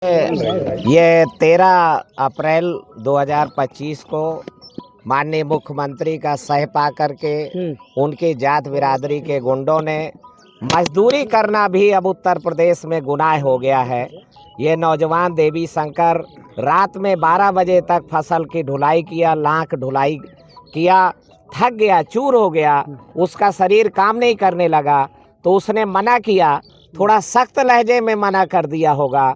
ये 13 अप्रैल 2025 को माननीय मुख्यमंत्री का सह पा करके उनकी जात बिरादरी के गुंडों ने मजदूरी करना भी अब उत्तर प्रदेश में गुनाह हो गया है। ये नौजवान देवी शंकर रात में 12 बजे तक फसल की ढुलाई किया, लाख ढुलाई किया, थक गया, चूर हो गया, उसका शरीर काम नहीं करने लगा तो उसने मना किया, थोड़ा सख्त लहजे में मना कर दिया होगा।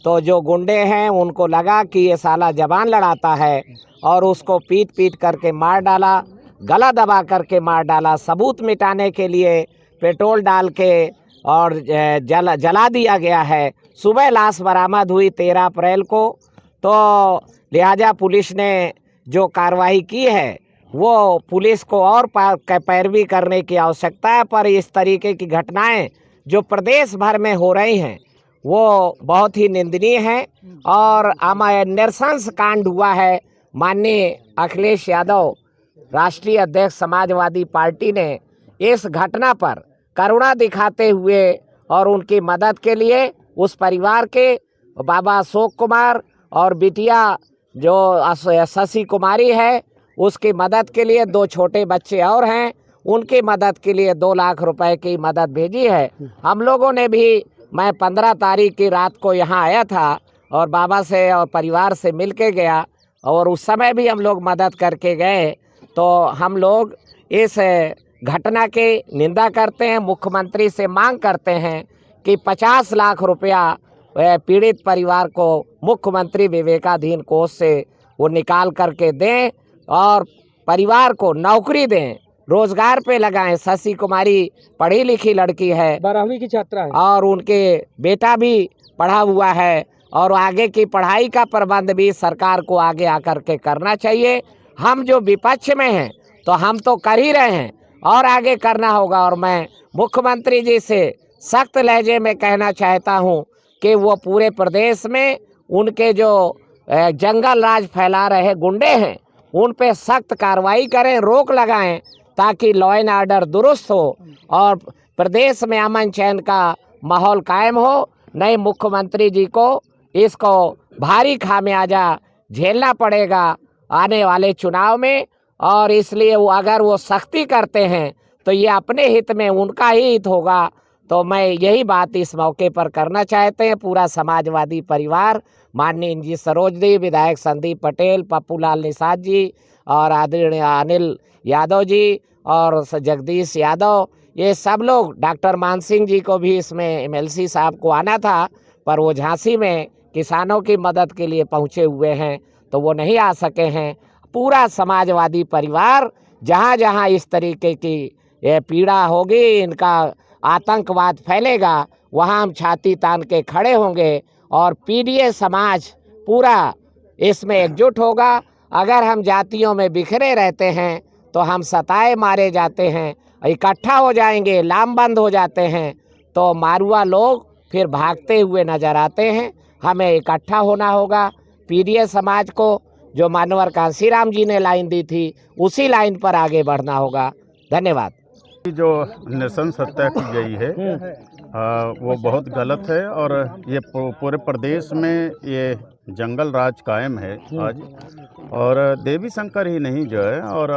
तो जो गुंडे हैं उनको लगा कि ये साला जबान लड़ाता है और उसको पीट पीट करके मार डाला, गला दबा करके मार डाला। सबूत मिटाने के लिए पेट्रोल डाल के और जला दिया गया है। सुबह लाश बरामद हुई 13 अप्रैल को। तो लिहाजा पुलिस ने जो कार्रवाई की है वो पुलिस को और पैरवी करने की आवश्यकता है। पर इस तरीके की घटनाएं जो प्रदेश भर में हो रही हैं वो बहुत ही निंदनीय है और नरसंस कांड हुआ है। माननीय अखिलेश यादव राष्ट्रीय अध्यक्ष समाजवादी पार्टी ने इस घटना पर करुणा दिखाते हुए और उनकी मदद के लिए उस परिवार के बाबा अशोक कुमार और बिटिया जो शशि कुमारी है उसकी मदद के लिए, 2 छोटे बच्चे और हैं उनकी मदद के लिए 2 लाख रुपए की मदद भेजी है। हम लोगों ने भी, मैं 15 तारीख की रात को यहाँ आया था और बाबा से और परिवार से मिल के गया और उस समय भी हम लोग मदद करके गए। तो हम लोग इस घटना की निंदा करते हैं, मुख्यमंत्री से मांग करते हैं कि 50 लाख रुपया पीड़ित परिवार को मुख्यमंत्री विवेकाधीन कोष से वो निकाल करके दें और परिवार को नौकरी दें, रोजगार पे लगाएं। शशि कुमारी पढ़ी लिखी लड़की है, 12वीं की छात्रा है और उनके बेटा भी पढ़ा हुआ है और आगे की पढ़ाई का प्रबंध भी सरकार को आगे आकर के करना चाहिए। हम जो विपक्ष में हैं तो हम तो कर ही रहे हैं और आगे करना होगा। और मैं मुख्यमंत्री जी से सख्त लहजे में कहना चाहता हूं कि वो पूरे प्रदेश में उनके जो जंगल राज फैला रहे गुंडे हैं उन पे सख्त कार्रवाई करें, रोक लगाएं ताकि लॉ एंड ऑर्डर दुरुस्त हो और प्रदेश में अमन चैन का माहौल कायम हो। नए मुख्यमंत्री जी को इसको भारी खामियाजा झेलना पड़ेगा आने वाले चुनाव में, और इसलिए वो अगर वो सख्ती करते हैं तो ये अपने हित में, उनका ही हित होगा। तो मैं यही बात इस मौके पर करना चाहते हैं। पूरा समाजवादी परिवार, माननीय इंजी सरोजदी, विधायक संदीप पटेल, पप्पू लाल निषाद जी और आदरणीय अनिल यादव जी और जगदीश यादव, ये सब लोग, डॉक्टर मान सिंह जी को भी इसमें एमएलसी साहब को आना था पर वो झांसी में किसानों की मदद के लिए पहुंचे हुए हैं तो वो नहीं आ सके हैं। पूरा समाजवादी परिवार जहां जहां इस तरीके की ये पीड़ा होगी, इनका आतंकवाद फैलेगा, वहां हम छाती तान के खड़े होंगे और पीडीए समाज पूरा इसमें एकजुट होगा। अगर हम जातियों में बिखरे रहते हैं तो हम सताए मारे जाते हैं, इकट्ठा हो जाएंगे, लामबंद हो जाते हैं तो मारुआ लोग फिर भागते हुए नजर आते हैं। हमें इकट्ठा होना होगा। पीडीए समाज को जो मानवर कांसीराम जी ने लाइन दी थी उसी लाइन पर आगे बढ़ना होगा। धन्यवाद। जो नृशंस हत्या की गई है वो बहुत गलत है और ये पूरे प्रदेश में ये जंगल राज कायम है आज। और देवी शंकर ही नहीं जो है, और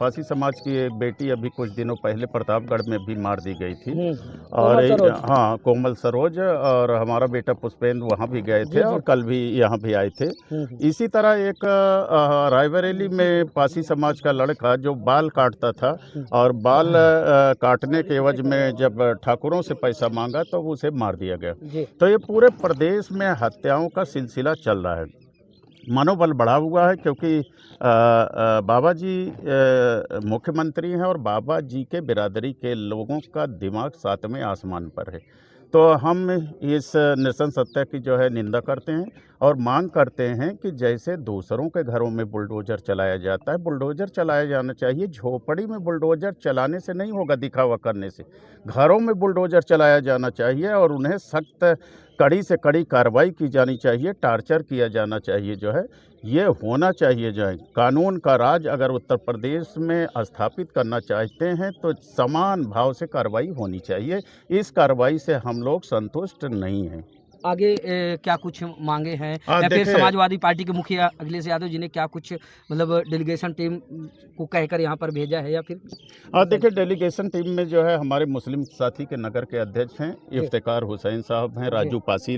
पासी समाज की एक बेटी अभी कुछ दिनों पहले प्रतापगढ़ में भी मार दी गई थी। और हाँ, कोमल सरोज, और हमारा बेटा पुष्पेंद्र वहाँ भी गए थे और कल भी यहाँ भी आए थे। इसी तरह एक रायबरेली में पासी समाज का लड़का जो बाल काटता था और बाल काटने के एवज में जब ठाकुरों से पैसा मांगा तो उसे मार दिया गया। तो ये पूरे प्रदेश में हत्याओं का सिलसिला चल रहा है। मनोबल बढ़ा हुआ है क्योंकि बाबा जी मुख्यमंत्री हैं और बाबा जी के बिरादरी के लोगों का दिमाग 7वें आसमान पर है। तो हम इस नृशंस हत्या की जो है निंदा करते हैं और मांग करते हैं कि जैसे दूसरों के घरों में बुलडोज़र चलाया जाता है, बुलडोज़र चलाया जाना चाहिए। झोपड़ी में बुलडोज़र चलाने से नहीं होगा, दिखावा करने से। घरों में बुलडोज़र चलाया जाना चाहिए और उन्हें सख्त कड़ी से कड़ी कार्रवाई की जानी चाहिए, टार्चर किया जाना चाहिए। जो है ये होना चाहिए। जो है कानून का राज अगर उत्तर प्रदेश में स्थापित करना चाहते हैं तो समान भाव से कार्रवाई होनी चाहिए। इस कार्रवाई से हम लोग संतुष्ट नहीं हैं। आगे क्या कुछ मांगे हैं, हाँ, या फिर देखिए- समाजवादी पार्टी के मुखिया अखिलेश यादव जी ने क्या कुछ मतलब डेलीगेशन टीम को कहकर यहाँ पर भेजा है, या फिर देखिए, डेलीगेशन टीम में जो है हमारे मुस्लिम साथी के नगर के अध्यक्ष हैं इफ्तिकार हुसैन साहब हैं, राजू पासी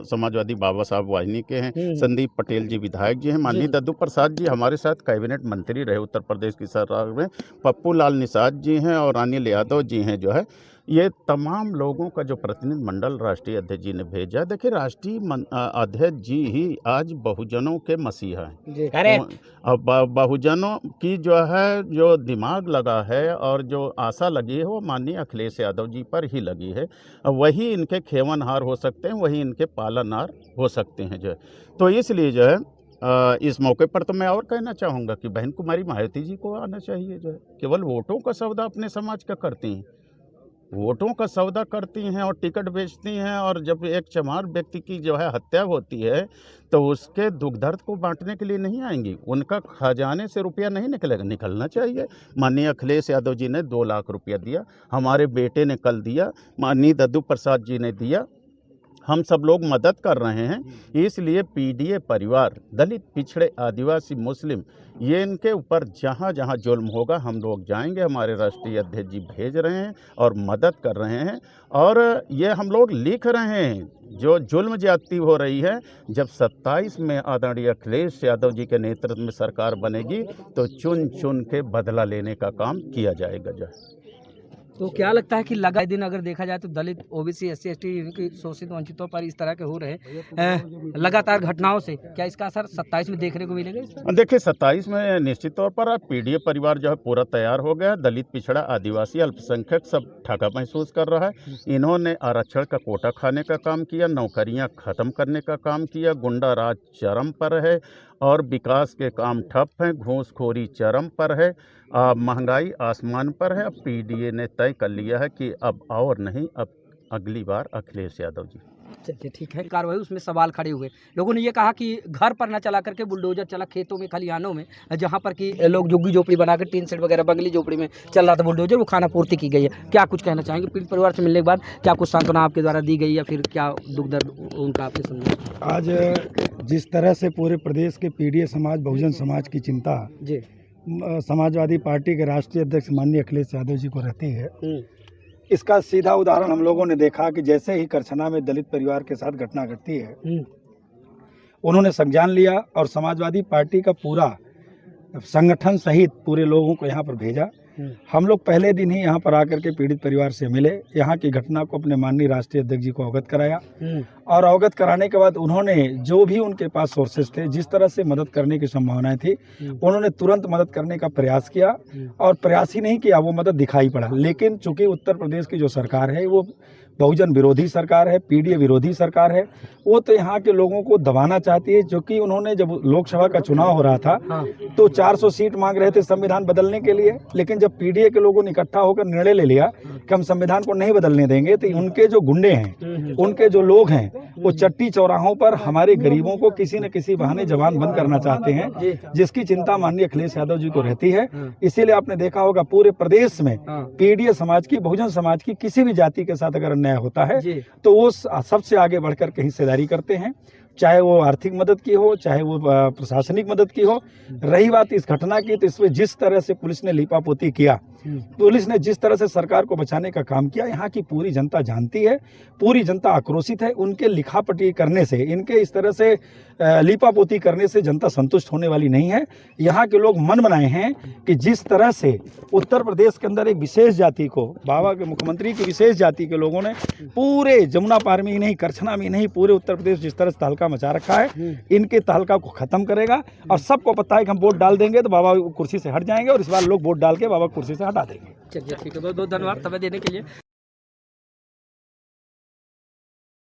समाजवादी बाबा साहब वाहिनी के हैं, संदीप पटेल जी विधायक जी हैं, माननीय दद्दू प्रसाद जी हमारे साथ कैबिनेट मंत्री रहे उत्तर प्रदेश की सरकार में, पप्पू लाल निषाद जी हैं और अनिल यादव जी हैं। जो है ये तमाम लोगों का जो प्रतिनिधि मंडल राष्ट्रीय अध्यक्ष जी ने भेजा। देखिए, राष्ट्रीय अध्यक्ष जी ही आज बहुजनों के मसीहा हैं। करेक्ट। अब बहुजनों की जो है जो दिमाग लगा है और जो आशा लगी है वो माननीय अखिलेश यादव जी पर ही लगी है। वही इनके खेवनहार हो सकते हैं, वही इनके पालनहार हो सकते हैं। जो है तो इसलिए जो है इस मौके पर तो मैं और कहना चाहूँगा कि बहन कुमारी मायावती जी को आना चाहिए। जो है केवल वोटों का सौदा अपने समाज का करती हैं, वोटों का सौदा करती हैं और टिकट बेचती हैं, और जब एक चमार व्यक्ति की जो है हत्या होती है तो उसके दुख दर्द को बांटने के लिए नहीं आएंगी, उनका खजाने से रुपया नहीं निकलना चाहिए। माननीय अखिलेश यादव जी ने 2 लाख रुपया दिया, हमारे बेटे ने कल दिया, माननीय दद्दू प्रसाद जी ने दिया, हम सब लोग मदद कर रहे हैं। इसलिए पीडीए परिवार, दलित, पिछड़े, आदिवासी, मुस्लिम, ये इनके ऊपर जहाँ जहाँ जुल्म होगा हम लोग जाएंगे। हमारे राष्ट्रीय अध्यक्ष जी भेज रहे हैं और मदद कर रहे हैं, और ये हम लोग लिख रहे हैं जो जुल्म ज्यादती हो रही है। जब 27 में आदरणीय अखिलेश यादव जी के नेतृत्व में सरकार बनेगी तो चुन चुन के बदला लेने का काम किया जाएगा। जो तो क्या लगता है कि लगाए दिन अगर देखा जाए तो दलित, ओबीसी, SC ST की शोषित वंचितों पर इस तरह के हो रहे लगातार घटनाओं से क्या इसका असर 27 में देखने को मिलेगा इस पर? देखिए, 27 में निश्चित तौर पर पीडीए परिवार जो है पूरा तैयार हो गया। दलित, पिछड़ा, आदिवासी, अल्पसंख्यक सब ठगा महसूस कर रहा है। इन्होंने आरक्षण का कोटा खाने का काम किया, नौकरियां खत्म करने का काम किया, गुंडा राज चरम पर है और विकास के काम ठप हैं, घूसखोरी चरम पर है, महंगाई आसमान पर है। अब पीडीए ने तय कर लिया है कि अब और नहीं, अब अगली बार अखिलेश यादव जी। चलिए ठीक है। कार्रवाई उसमें सवाल खड़े हुए, लोगों ने ये कहा कि घर पर ना चला करके बुलडोजर चला खेतों में, खलिहानों में, जहाँ पर कि लोग झुग्गी झोपड़ी बना कर टीन सेट वगैरह बंगली झोपड़ी में चल रहा था बुलडोजर, वो खाना पूर्ति की गई है। क्या कुछ कहना चाहेंगे? पीड़ित परिवार से मिलने के बाद क्या कुछ सांत्वना आपके द्वारा दी गई, या फिर क्या दुख दर्द उनका आपने समझा? आज जिस तरह से पूरे प्रदेश के पीडीए समाज, बहुजन समाज की चिंता जी समाजवादी पार्टी के राष्ट्रीय अध्यक्ष माननीय अखिलेश यादव जी को रहती है, इसका सीधा उदाहरण हम लोगों ने देखा कि जैसे ही करछना में दलित परिवार के साथ घटना घटती है, उन्होंने संज्ञान लिया और समाजवादी पार्टी का पूरा संगठन सहित पूरे लोगों को यहाँ पर भेजा। हम लोग पहले दिन ही यहाँ पर आकर के पीड़ित परिवार से मिले, यहाँ की घटना को अपने माननीय राष्ट्रीय अध्यक्ष जी को अवगत कराया, और अवगत कराने के बाद उन्होंने जो भी उनके पास सोर्सेज थे, जिस तरह से मदद करने की संभावनाएं थी, उन्होंने तुरंत मदद करने का प्रयास किया। और प्रयास ही नहीं किया, वो मदद दिखाई पड़ा। लेकिन चूंकि उत्तर प्रदेश की जो सरकार है वो बहुजन विरोधी सरकार है, पीडीए विरोधी सरकार है, वो तो यहाँ के लोगों को दबाना चाहती है। जो कि उन्होंने जब लोकसभा का चुनाव हो रहा था तो 400 सीट मांग रहे थे संविधान बदलने के लिए, लेकिन जब पीडीए के लोगों ने इकट्ठा होकर निर्णय ले लिया कि हम संविधान को नहीं बदलने देंगे, तो उनके जो गुंडे हैं, उनके जो लोग हैं, वो चट्टी चौराहों पर हमारे गरीबों को किसी न किसी बहाने जबान बंद करना चाहते हैं, जिसकी चिंता माननीय अखिलेश यादव जी को रहती है। इसीलिए आपने देखा होगा पूरे प्रदेश में पीडीए समाज की, बहुजन समाज की किसी भी जाति के साथ अगर अन्याय होता है तो वो सबसे आगे बढ़कर के हिस्सेदारी करते हैं, चाहे वो आर्थिक मदद की हो, चाहे वो प्रशासनिक मदद की हो। रही बात इस घटना की, तो इसमें जिस तरह से पुलिस ने लीपापोती किया, पुलिस ने जिस तरह से सरकार को बचाने का काम किया, यहाँ की पूरी जनता जानती है, पूरी जनता आक्रोशित है। उनके लिखापटी करने से, इनके इस तरह से लीपापोती करने से जनता संतुष्ट होने वाली नहीं है। यहाँ के लोग मन बनाए हैं कि जिस तरह से उत्तर प्रदेश के अंदर एक विशेष जाति को, बाबा के मुख्यमंत्री की विशेष जाति के लोगों ने पूरे जमुना पार में ही नहीं, करछना में नहीं, पूरे उत्तर प्रदेश जिस तरह से तहलका मचा रखा है, इनके तहलका को खत्म करेगा। और सबको पता है कि हम वोट डाल देंगे तो बाबा कुर्सी से हट जाएंगे, और इस बार लोग वोट डाल के बाबा कुर्सी से हटा देंगे। चलिए ठीक है, बहुत बहुत धन्यवाद समय देने के लिए।